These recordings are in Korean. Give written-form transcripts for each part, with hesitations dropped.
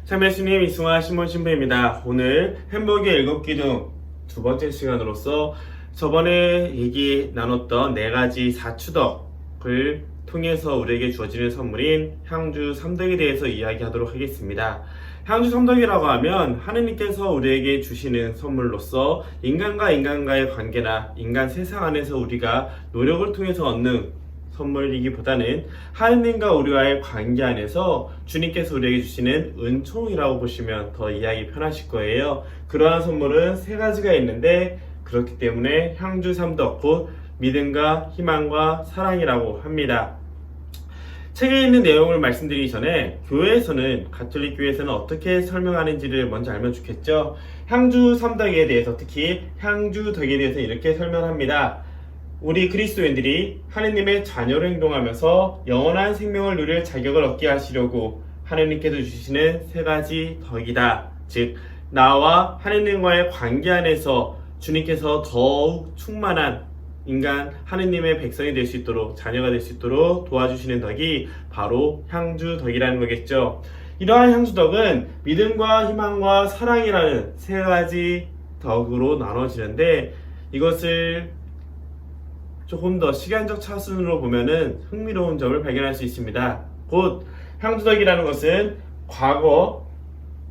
참여해주님 이승화 신문 신부입니다. 오늘 행복의 7기 중 두 번째 시간으로서 저번에 얘기 나눴던 4가지 사추덕을 통해서 우리에게 주어지는 선물인 향주 3덕에 대해서 이야기하도록 하겠습니다. 향주 3덕이라고 하면 하느님께서 우리에게 주시는 선물로서 인간과 인간과의 관계나 인간 세상 안에서 우리가 노력을 통해서 얻는 선물이기보다는 하느님과 우리와의 관계 안에서 주님께서 우리에게 주시는 은총이라고 보시면 더 이해하기 편하실 거예요. 그러한 선물은 3가지가 있는데 그렇기 때문에 향주 3덕 곧 믿음과 희망과 사랑이라고 합니다. 책에 있는 내용을 말씀드리기 전에 교회에서는 가톨릭 교회에서는 어떻게 설명하는지를 먼저 알면 좋겠죠. 향주 3덕에 대해서 특히 향주 덕에 대해서 이렇게 설명합니다. 우리 그리스도인들이 하느님의 자녀로 행동하면서 영원한 생명을 누릴 자격을 얻게 하시려고 하느님께서 주시는 3가지 덕이다. 즉 나와 하느님과의 관계 안에서 주님께서 더욱 충만한 인간 하느님의 백성이 될 수 있도록 자녀가 될 수 있도록 도와주시는 덕이 바로 향주 덕이라는 거겠죠. 이러한 향주 덕은 믿음과 희망과 사랑이라는 3가지 덕으로 나눠지는데 이것을 조금 더 시간적 차순으로 보면은 흥미로운 점을 발견할 수 있습니다. 곧 향주덕이라는 것은 과거,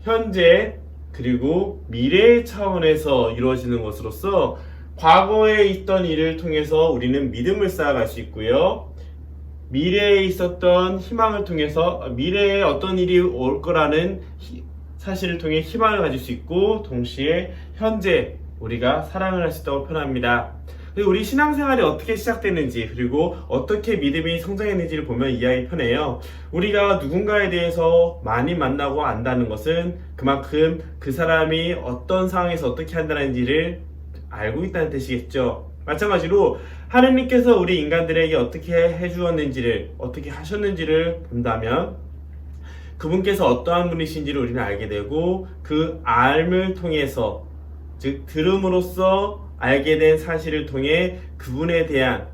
현재, 그리고 미래의 차원에서 이루어지는 것으로서 과거에 있던 일을 통해서 우리는 믿음을 쌓아갈 수 있고요. 미래에 있었던 희망을 통해서 미래에 어떤 일이 올 거라는 사실을 통해 희망을 가질 수 있고 동시에 현재 우리가 사랑을 할 수 있다고 표현합니다. 우리 신앙생활이 어떻게 시작됐는지 그리고 어떻게 믿음이 성장했는지를 보면 이해하기 편해요. 우리가 누군가에 대해서 많이 만나고 안다는 것은 그만큼 그 사람이 어떤 상황에서 어떻게 한다는지를 알고 있다는 뜻이겠죠. 마찬가지로 하느님께서 우리 인간들에게 어떻게 해주었는지를 어떻게 하셨는지를 본다면 그분께서 어떠한 분이신지를 우리는 알게 되고 그 알을 통해서 즉 들음으로써 알게 된 사실을 통해 그분에 대한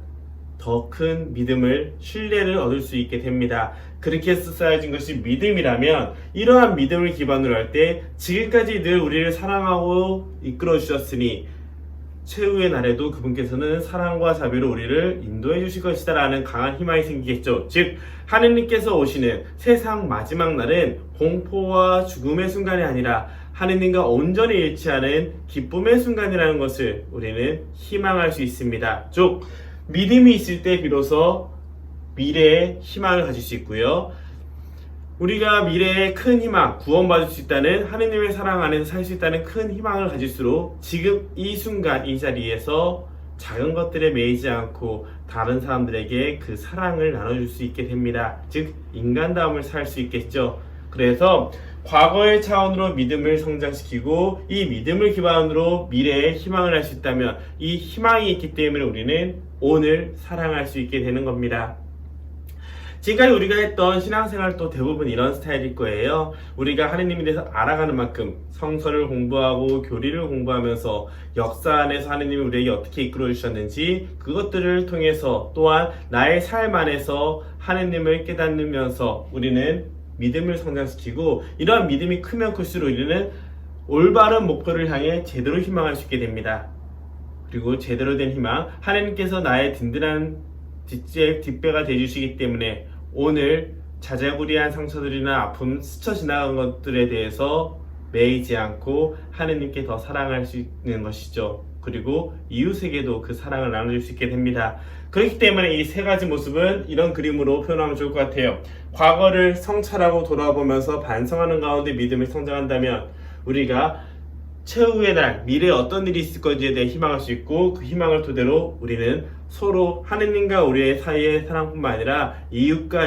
더 큰 믿음을, 신뢰를 얻을 수 있게 됩니다. 그렇게 해서 쌓여진 것이 믿음이라면 이러한 믿음을 기반으로 할 때 지금까지 늘 우리를 사랑하고 이끌어 주셨으니 최후의 날에도 그분께서는 사랑과 자비로 우리를 인도해 주실 것이다 라는 강한 희망이 생기겠죠. 즉 하느님께서 오시는 세상 마지막 날은 공포와 죽음의 순간이 아니라 하느님과 온전히 일치하는 기쁨의 순간이라는 것을 우리는 희망할 수 있습니다. 즉 믿음이 있을 때 비로소 미래의 희망을 가질 수 있고요. 우리가 미래에 큰 희망, 구원받을 수 있다는 하느님의 사랑 안에서 살 수 있다는 큰 희망을 가질수록 지금 이 순간 이 자리에서 작은 것들에 매이지 않고 다른 사람들에게 그 사랑을 나눠줄 수 있게 됩니다. 즉 인간다움을 살 수 있겠죠. 그래서 과거의 차원으로 믿음을 성장시키고 이 믿음을 기반으로 미래에 희망을 할 수 있다면 이 희망이 있기 때문에 우리는 오늘 사랑할 수 있게 되는 겁니다. 지금까지 우리가 했던 신앙생활도 대부분 이런 스타일일 거예요. 우리가 하느님에 대해서 알아가는 만큼 성서를 공부하고 교리를 공부하면서 역사 안에서 하느님이 우리에게 어떻게 이끌어 주셨는지 그것들을 통해서 또한 나의 삶 안에서 하느님을 깨닫으면서 우리는 믿음을 성장시키고 이러한 믿음이 크면 클수록 우리는 올바른 목표를 향해 제대로 희망할 수 있게 됩니다. 그리고 제대로 된 희망, 하나님께서 나의 든든한 뒷배가 되주시기 때문에 오늘 자잘구리한 상처들이나 아픔, 스쳐 지나간 것들에 대해서 매이지 않고 하느님께 더 사랑할 수 있는 것이죠. 그리고 이웃에게도 그 사랑을 나눠줄 수 있게 됩니다. 그렇기 때문에 이 3가지 모습은 이런 그림으로 표현하면 좋을 것 같아요. 과거를 성찰하고 돌아보면서 반성하는 가운데 믿음을 성장한다면 우리가 최후의 날, 미래에 어떤 일이 있을 건지에 대해 희망할 수 있고 그 희망을 토대로 우리는 서로 하느님과 우리의 사이의 사랑뿐만 아니라 이웃과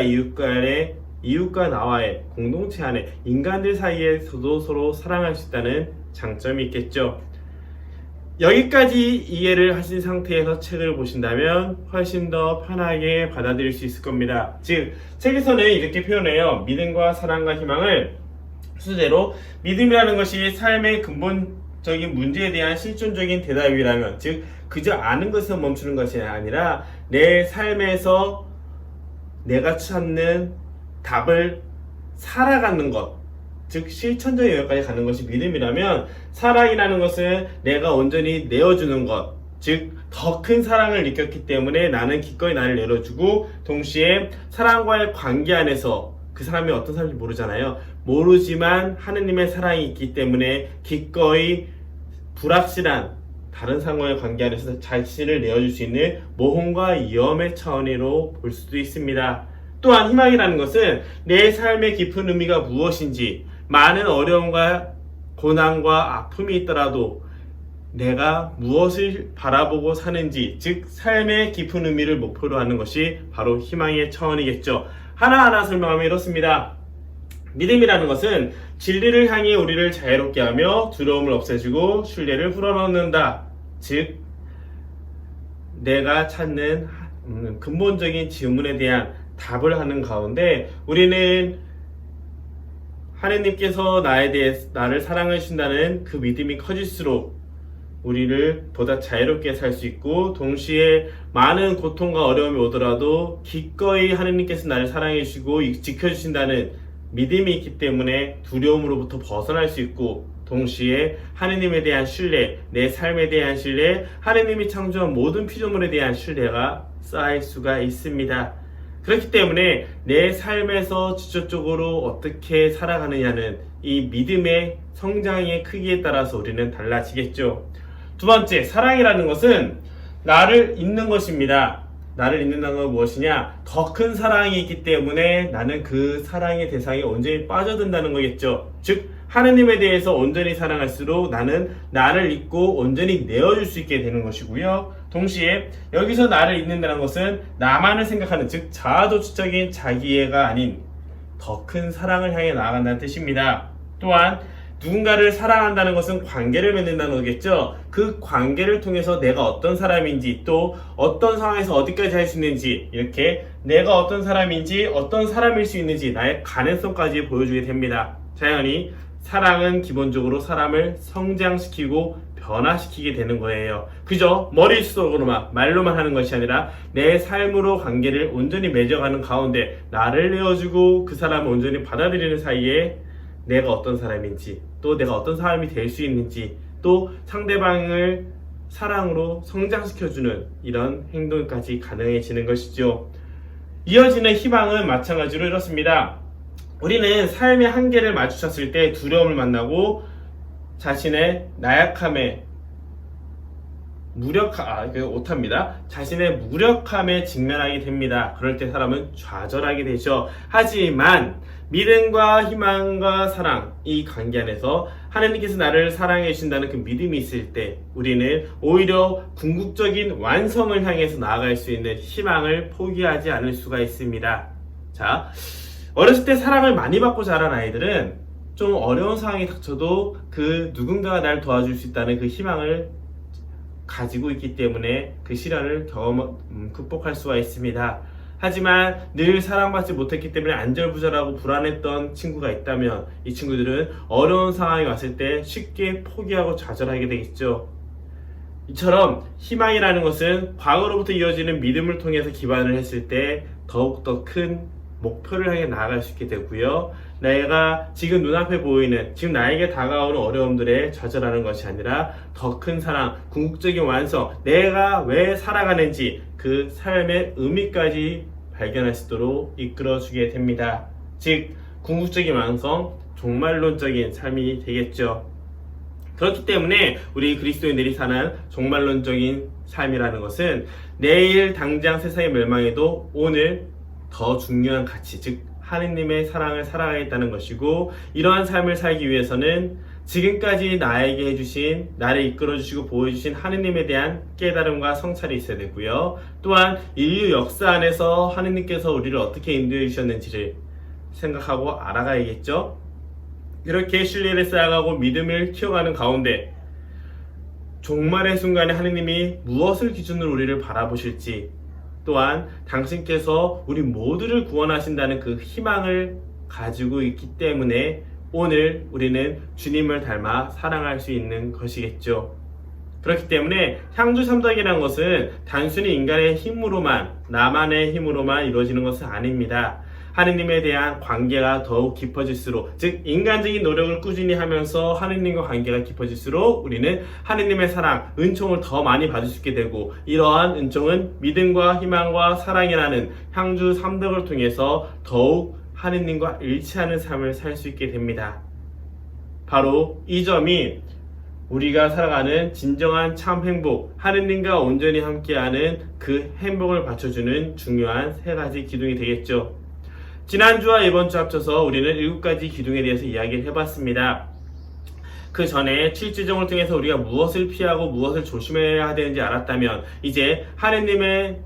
나와의 공동체 안에 인간들 사이에서도 서로 사랑할 수 있다는 장점이 있겠죠. 여기까지 이해를 하신 상태에서 책을 보신다면 훨씬 더 편하게 받아들일 수 있을 겁니다. 즉 책에서는 이렇게 표현해요. 믿음과 사랑과 희망을 수대로 믿음이라는 것이 삶의 근본적인 문제에 대한 실존적인 대답이라면 즉 그저 아는 것에서 멈추는 것이 아니라 내 삶에서 내가 찾는 답을 살아가는 것 즉 실천적인 영역까지 가는 것이 믿음이라면, 사랑이라는 것은 내가 온전히 내어주는 것, 즉 더 큰 사랑을 느꼈기 때문에 나는 기꺼이 나를 내려주고, 동시에 사랑과의 관계 안에서 그 사람이 어떤 사람인지 모르잖아요. 모르지만 하느님의 사랑이 있기 때문에 기꺼이 불확실한 다른 상황의 관계 안에서 자신을 내어줄 수 있는 모험과 위험의 차원으로 볼 수도 있습니다. 또한 희망이라는 것은 내 삶의 깊은 의미가 무엇인지, 많은 어려움과 고난과 아픔이 있더라도 내가 무엇을 바라보고 사는지, 즉 삶의 깊은 의미를 목표로 하는 것이 바로 희망의 차원이겠죠. 하나하나 설명하면 이렇습니다. 믿음이라는 것은 진리를 향해 우리를 자유롭게 하며 두려움을 없애주고 신뢰를 불어넣는다. 즉 내가 찾는 근본적인 질문에 대한 답을 하는 가운데, 우리는 하느님께서 나를 사랑해 주신다는 그 믿음이 커질수록 우리를 보다 자유롭게 살 수 있고, 동시에 많은 고통과 어려움이 오더라도 기꺼이 하느님께서 나를 사랑해 주시고 지켜주신다는 믿음이 있기 때문에 두려움으로부터 벗어날 수 있고, 동시에 하느님에 대한 신뢰, 내 삶에 대한 신뢰, 하느님이 창조한 모든 피조물에 대한 신뢰가 쌓일 수가 있습니다. 그렇기 때문에 내 삶에서 직접적으로 어떻게 살아가느냐는 이 믿음의 성장의 크기에 따라서 우리는 달라지겠죠. 두 번째, 사랑이라는 것은 나를 잇는 것입니다. 나를 잇는다는 건 무엇이냐? 더 큰 사랑이 있기 때문에 나는 그 사랑의 대상에 온전히 빠져든다는 거겠죠. 즉 하느님에 대해서 온전히 사랑할수록 나는 나를 잇고 온전히 내어줄 수 있게 되는 것이고요. 동시에 여기서 나를 잇는다는 것은 나만을 생각하는, 즉 자아도취적인 자기애가 아닌 더 큰 사랑을 향해 나아간다는 뜻입니다. 또한 누군가를 사랑한다는 것은 관계를 맺는다는 거겠죠. 그 관계를 통해서 내가 어떤 사람인지, 또 어떤 상황에서 어디까지 할 수 있는지, 이렇게 내가 어떤 사람인지, 어떤 사람일 수 있는지 나의 가능성까지 보여주게 됩니다. 자연히 사랑은 기본적으로 사람을 성장시키고 변화시키게 되는 거예요. 그저 머릿속으로만 말로만 하는 것이 아니라 내 삶으로 관계를 온전히 맺어가는 가운데 나를 내어주고 그 사람을 온전히 받아들이는 사이에 내가 어떤 사람인지, 또 내가 어떤 사람이 될 수 있는지, 또 상대방을 사랑으로 성장시켜주는 이런 행동까지 가능해지는 것이죠. 이어지는 희망은 마찬가지로 이렇습니다. 우리는 삶의 한계를 마주쳤을 때 두려움을 만나고 자신의 나약함에 자신의 무력함에 직면하게 됩니다. 그럴 때 사람은 좌절하게 되죠. 하지만 믿음과 희망과 사랑, 이 관계 안에서 하나님께서 나를 사랑해 주신다는 그 믿음이 있을 때 우리는 오히려 궁극적인 완성을 향해서 나아갈 수 있는 희망을 포기하지 않을 수가 있습니다. 자, 어렸을 때 사랑을 많이 받고 자란 아이들은 좀 어려운 상황이 닥쳐도 그 누군가가 날 도와줄 수 있다는 그 희망을 가지고 있기 때문에 그 시련을 극복할 수가 있습니다. 하지만 늘 사랑받지 못했기 때문에 안절부절하고 불안했던 친구가 있다면 이 친구들은 어려운 상황이 왔을 때 쉽게 포기하고 좌절하게 되겠죠. 이처럼 희망이라는 것은 과거로부터 이어지는 믿음을 통해서 기반을 했을 때 더욱더 큰 목표를 향해 나아갈 수 있게 되고요. 내가 지금 눈앞에 보이는, 지금 나에게 다가오는 어려움들에 좌절하는 것이 아니라 더 큰 사랑, 궁극적인 완성, 내가 왜 살아가는지 그 삶의 의미까지 발견할 수 있도록 이끌어주게 됩니다. 즉 궁극적인 완성, 종말론적인 삶이 되겠죠. 그렇기 때문에 우리 그리스도인들이 사는 종말론적인 삶이라는 것은 내일 당장 세상의 멸망에도 오늘 더 중요한 가치, 즉 하느님의 사랑을 살아가겠다는 것이고, 이러한 삶을 살기 위해서는 지금까지 나에게 해주신, 나를 이끌어주시고 보여주신 하느님에 대한 깨달음과 성찰이 있어야 되고요. 또한 인류 역사 안에서 하느님께서 우리를 어떻게 인도해 주셨는지를 생각하고 알아가야겠죠. 이렇게 신뢰를 쌓아가고 믿음을 키워가는 가운데 종말의 순간에 하느님이 무엇을 기준으로 우리를 바라보실지, 또한 당신께서 우리 모두를 구원하신다는 그 희망을 가지고 있기 때문에 오늘 우리는 주님을 닮아 사랑할 수 있는 것이겠죠. 그렇기 때문에 향주삼덕이라는 것은 단순히 인간의 힘으로만, 나만의 힘으로만 이루어지는 것은 아닙니다. 하느님에 대한 관계가 더욱 깊어질수록, 즉 인간적인 노력을 꾸준히 하면서 하느님과 관계가 깊어질수록 우리는 하느님의 사랑, 은총을 더 많이 받을 수 있게 되고, 이러한 은총은 믿음과 희망과 사랑이라는 향주 3덕을 통해서 더욱 하느님과 일치하는 삶을 살 수 있게 됩니다. 바로 이 점이 우리가 살아가는 진정한 참 행복, 하느님과 온전히 함께하는 그 행복을 받쳐주는 중요한 3가지 기둥이 되겠죠. 지난주와 이번주 합쳐서 우리는 7가지 기둥에 대해서 이야기를 해봤습니다. 그 전에 7지정을 통해서 우리가 무엇을 피하고 무엇을 조심해야 되는지 알았다면, 이제 하느님의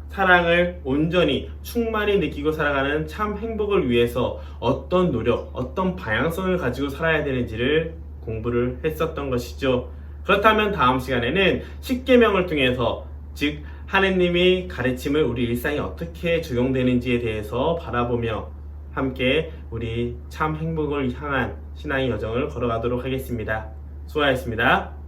사랑을 온전히 충만히 느끼고 살아가는 참 행복을 위해서 어떤 노력, 어떤 방향성을 가지고 살아야 되는지를 공부를 했었던 것이죠. 그렇다면 다음 시간에는 10계명을 통해서, 즉 하느님이 가르침을 우리 일상에 어떻게 적용되는지에 대해서 바라보며 함께 우리 참 행복을 향한 신앙의 여정을 걸어가도록 하겠습니다. 수고하셨습니다.